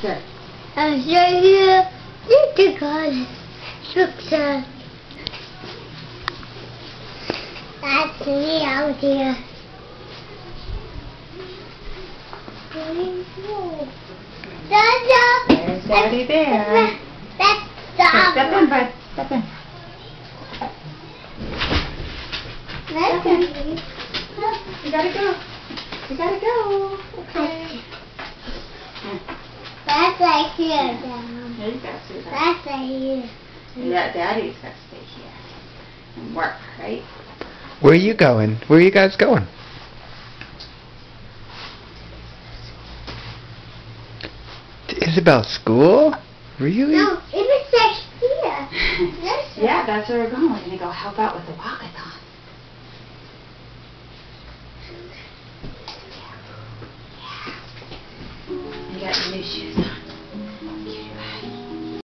Good. I'll show you the color structure. That's me out here. Dada! There's Daddy Bear. That's Okay, step in, bud. Step in. You gotta go. You gotta go. Okay. That's right here, Dad. There you go, Susan. That's right here. Yeah, Daddy's gotta stay here and work, right? Where are you going? Where are you guys going? To Isabel's school? Really? No, it was just here. Yeah, that's where we're going. We're gonna go help out with the walkathon. You got your new shoes on.